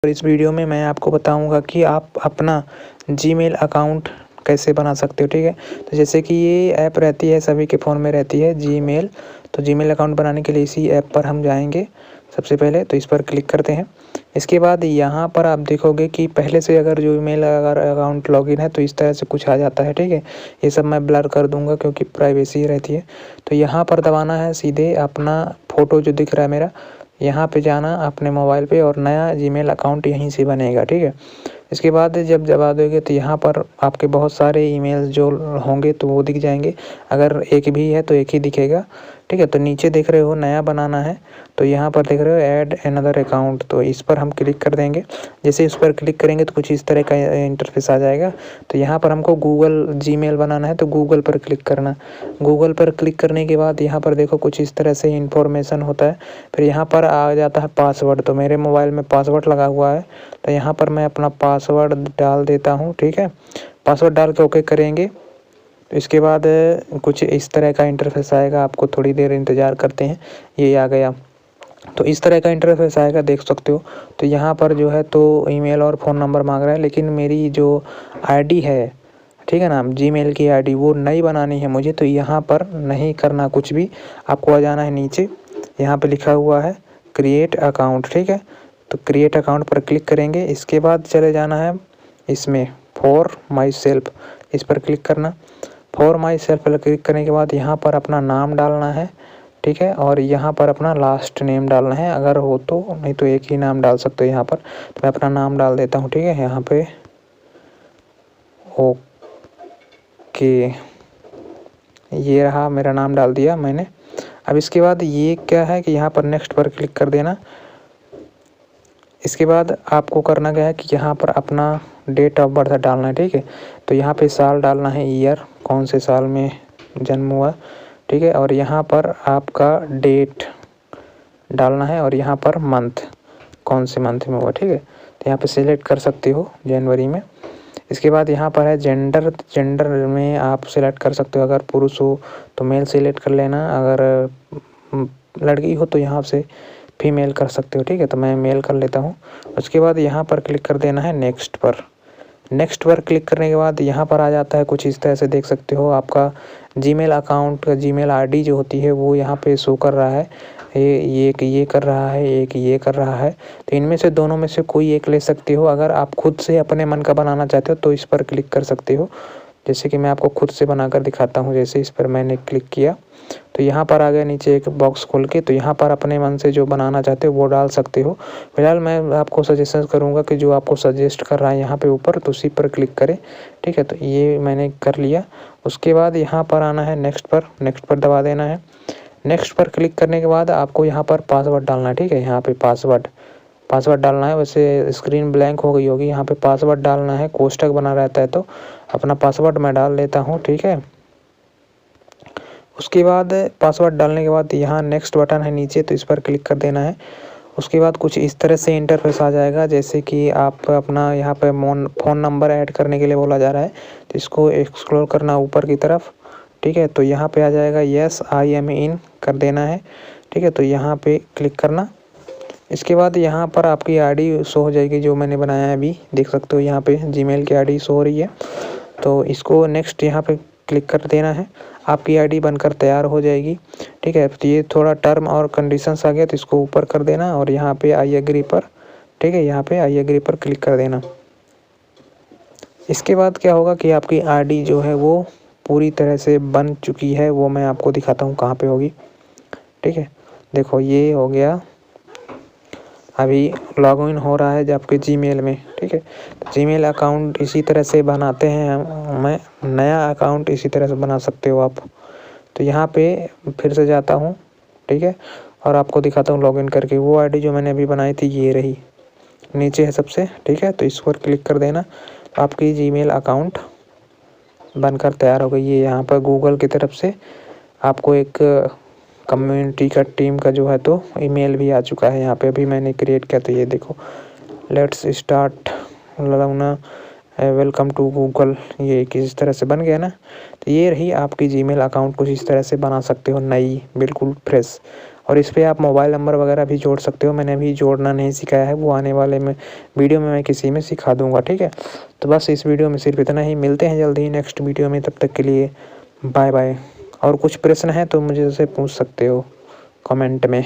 और इस वीडियो में मैं आपको बताऊंगा कि आप अपना जीमेल अकाउंट कैसे बना सकते हो। ठीक है, तो जैसे कि ये ऐप रहती है, सभी के फ़ोन में रहती है जीमेल। तो जीमेल अकाउंट बनाने के लिए इसी ऐप पर हम जाएंगे। सबसे पहले तो इस पर क्लिक करते हैं। इसके बाद यहाँ पर आप देखोगे कि पहले से अगर जो ईमेल अगर अकाउंट लॉगिन है तो इस तरह से कुछ आ जाता है। ठीक है, ये सब मैं ब्लर कर दूंगा क्योंकि प्राइवेसी रहती है। तो यहाँ पर दबाना है सीधे अपना फ़ोटो जो दिख रहा है मेरा, यहाँ पे जाना अपने मोबाइल पे और नया जीमेल अकाउंट यहीं से बनेगा। ठीक है, इसके बाद जब दबा दोगे तो यहाँ पर आपके बहुत सारे ईमेल जो होंगे तो वो दिख जाएंगे। अगर एक भी है तो एक ही दिखेगा। ठीक है, तो नीचे देख रहे हो नया बनाना है, तो यहाँ पर देख रहे हो ऐड अनदर अकाउंट, तो इस पर हम क्लिक कर देंगे। जैसे इस पर क्लिक करेंगे तो कुछ इस तरह का इंटरफेस आ जाएगा। तो यहाँ पर हमको गूगल जीमेल बनाना है तो गूगल पर क्लिक करना। गूगल पर क्लिक करने के बाद यहाँ पर देखो कुछ इस तरह से इंफॉर्मेशन होता है। फिर यहाँ पर आ जाता है पासवर्ड, तो मेरे मोबाइल में पासवर्ड लगा हुआ है तो यहाँ पर मैं अपना पासवर्ड डाल देता हूँ। ठीक है, पासवर्ड डाल के ओके करेंगे। तो इसके बाद कुछ इस तरह का इंटरफेस आएगा, आपको थोड़ी देर इंतज़ार करते हैं। ये आ गया, तो इस तरह का इंटरफेस आएगा, देख सकते हो। तो यहाँ पर जो है तो ईमेल और फ़ोन नंबर मांग रहा है, लेकिन मेरी जो आईडी है, ठीक है ना, जीमेल की आईडी वो नई बनानी है मुझे। तो यहाँ पर नहीं करना कुछ भी, आपको आ जाना है नीचे। यहाँ पे लिखा हुआ है क्रिएट अकाउंट। ठीक है, तो क्रिएट अकाउंट पर क्लिक करेंगे। इसके बाद चले जाना है इसमें फॉर माई सेल्फ, इस पर क्लिक करना। फॉर माई सेल्फ पर क्लिक करने के बाद यहाँ पर अपना नाम डालना है। ठीक है, और यहाँ पर अपना लास्ट नेम डालना है अगर हो तो, नहीं तो एक ही नाम डाल सकते हो यहाँ पर। तो मैं अपना नाम डाल देता हूँ। ठीक है, यहाँ पे ओके, ये रहा, मेरा नाम डाल दिया मैंने। अब इसके बाद ये क्या है कि यहाँ पर नेक्स्ट पर क्लिक कर देना। इसके बाद आपको करना क्या है कि यहाँ पर अपना डेट ऑफ बर्थ डालना है। ठीक है, तो यहाँ पे साल डालना है, ईयर, कौन से साल में जन्म हुआ। ठीक है, और यहाँ पर आपका डेट डालना है और यहाँ पर मंथ, कौन से मंथ में हुआ। ठीक है, तो यहाँ पे सिलेक्ट कर सकते हो जनवरी में। इसके बाद यहाँ पर है जेंडर, जेंडर में आप सिलेक्ट कर सकते हो, अगर पुरुष हो तो मेल सिलेक्ट कर लेना, अगर लड़की हो तो यहाँ से फीमेल कर सकते हो। ठीक है, तो मैं मेल कर लेता हूँ। उसके बाद यहाँ पर क्लिक कर देना है नेक्स्ट पर। नेक्स्ट पर क्लिक करने के बाद यहाँ पर आ जाता है कुछ इस तरह से, देख सकते हो आपका जीमेल अकाउंट का जीमेल आईडी जो होती है वो यहाँ पे शो कर रहा है। ये कर रहा है, एक ये कर रहा है। तो इनमें से दोनों में से कोई एक ले सकते हो। अगर आप खुद से अपने मन का बनाना चाहते हो तो इस पर क्लिक कर सकते हो। जैसे कि मैं आपको खुद से बनाकर दिखाता हूँ। जैसे इस पर मैंने क्लिक किया तो यहाँ पर आ गया नीचे एक बॉक्स खोल के, तो यहाँ पर अपने मन से जो बनाना चाहते हो वो डाल सकते हो। फिलहाल मैं आपको सजेशन करूँगा कि जो आपको सजेस्ट कर रहा है यहाँ पे ऊपर, तो उसी पर क्लिक करें। ठीक है, तो ये मैंने कर लिया। उसके बाद यहाँ पर आना है नेक्स्ट पर, नेक्स्ट पर दबा देना है। नेक्स्ट पर क्लिक करने के बाद आपको यहाँ पर पासवर्ड डालना है। ठीक है, यहाँ पे पासवर्ड डालना है। वैसे स्क्रीन ब्लैंक हो गई होगी, यहाँ पे पासवर्ड डालना है, कोष्ठक बना रहता है, तो अपना पासवर्ड मैं डाल लेता हूँ। ठीक है, उसके बाद पासवर्ड डालने के बाद यहाँ नेक्स्ट बटन है नीचे, तो इस पर क्लिक कर देना है। उसके बाद कुछ इस तरह से इंटरफेस आ जाएगा, जैसे कि आप अपना यहाँ पे फ़ोन नंबर ऐड करने के लिए बोला जा रहा है, तो इसको एक्सप्लोर करना ऊपर की तरफ। ठीक है, तो यहाँ पे आ जाएगा यस आई एम इन कर देना है। ठीक है, तो यहाँ पे क्लिक करना। इसके बाद यहाँ पर आपकी आईडी शो हो जाएगी जो मैंने बनाया है, अभी देख सकते हो यहाँ पे जीमेल की आईडी शो हो रही है। तो इसको नेक्स्ट यहाँ पे क्लिक कर देना है, आपकी आईडी बनकर तैयार हो जाएगी। ठीक है, तो ये थोड़ा टर्म और कंडीशंस आ गया तो इसको ऊपर कर देना और यहाँ पे आई एग्री पर, ठीक है, यहाँ पे आई एग्री पर क्लिक कर देना। इसके बाद क्या होगा कि आपकी आईडी जो है वो पूरी तरह से बन चुकी है। वो मैं आपको दिखाता हूँ कहाँ पे होगी। ठीक है, देखो ये हो गया, अभी लॉगिन हो रहा है आपके जीमेल में। ठीक है, तो जीमेल अकाउंट इसी तरह से बनाते हैं मैं, नया अकाउंट इसी तरह से बना सकते हो आप। तो यहाँ पे फिर से जाता हूँ। ठीक है, और आपको दिखाता हूँ लॉगिन करके। वो आईडी जो मैंने अभी बनाई थी ये रही, नीचे है सबसे। ठीक है, तो इस पर क्लिक कर देना, तो आपकी जीमेल अकाउंट बनकर तैयार हो गई है। यहाँ पर गूगल की तरफ से आपको एक कम्युनिटी का टीम का जो है तो ईमेल भी आ चुका है यहाँ पे, अभी मैंने क्रिएट किया। तो ये देखो, लेट्स स्टार्ट लौना वेलकम टू गूगल, ये किस तरह से बन गया ना। तो ये रही आपकी जीमेल अकाउंट, कुछ इस तरह से बना सकते हो, नई बिल्कुल फ्रेश। और इस पर आप मोबाइल नंबर वगैरह भी जोड़ सकते हो। मैंने अभी जोड़ना नहीं सिखाया है, वो आने वाले में वीडियो में मैं किसी में सिखा दूँगा, ठीक है। तो बस इस वीडियो में सिर्फ इतना ही, मिलते हैं जल्दी ही नेक्स्ट वीडियो में, तब तक के लिए बाय बाय। और कुछ प्रश्न है तो मुझे से पूछ सकते हो कमेंट में।